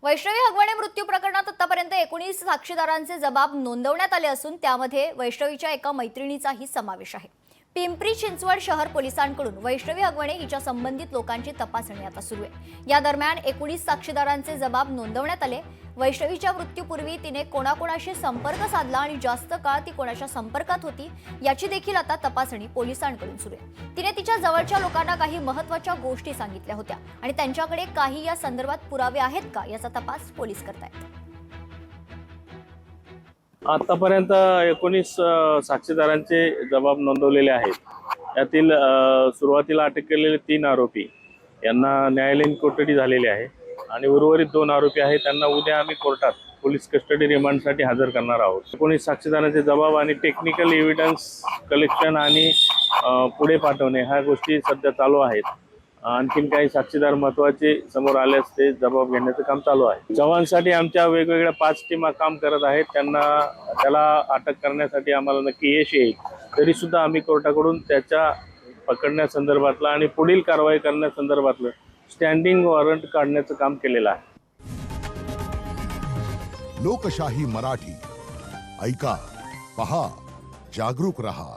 वैष्णवी हगवणे मृत्यू प्रकरणात आतापर्यंत 19 साक्षीदारांचे जबाब नोंदवण्यात आले असून त्यामध्ये वैष्णवीच्या एका मैत्रिणीचाही समावेश आहे। पिंपरी चिंचवड शहर पोलिसांकडून वैष्णवी हगवणे हिच्या संबंधित लोकांची तपासणी आता सुरू आहे। या दरम्यान 19 साक्षीदारांचे जबाब नोंदवण्यात आले। वैष्णवीच्या मृत्यूपूर्वी तिने कोणाकोणाशी संपर्क साधला आणि जास्त काळ ती कोणाच्या संपर्कात होती याची देखील आता तपासणी पोलिसांकडून सुरू आहे। तिने तिच्या जवळच्या लोकांना काही महत्त्वाच्या गोष्टी सांगितल्या होत्या आणि त्यांच्याकडे काही या संदर्भात पुरावे आहेत का याचा तपास पोलीस करतायत। आतापर्यंत 19 साक्षीदारांचे जबाब नोंदवलेले आहेत। यातील सुरुवातीला अटक केलेले 3 आरोपी यांना न्यायालयीन कोठडी झालेली आहे आणि उर्वरित 2 आरोपी आहेत त्यांना उद्या आम्ही कोर्टात पोलीस कस्टडी रिमांडसाठी हजर करणार आहोत। 19 साक्षीदारांचे जबाब आणि टेक्निकल एव्हिडन्स कलेक्शन आणि पुढे पाठवणे ह्या गोष्टी सध्या चालू आहेत। आणखीन काही साक्षीदार महत्त्वाचे समोर आल्यास ते जबाब घेण्याचं काम चालू आहे। जवानसाठी आमच्या वेगवेगळ्या 5 टीमा काम करत आहेत। त्याला अटक करण्यासाठी आम्हाला नक्की यश येईल। तरी सुद्धा आम्ही कोर्टाकडून त्याच्या पकडण्यासंदर्भातला आणि पुढील कारवाई करण्यासंदर्भातलं स्टँडिंग वॉरंट काढण्याचं काम केलेलं आहे। लोकशाही मराठी ऐका, पहा, जागरूक रहा।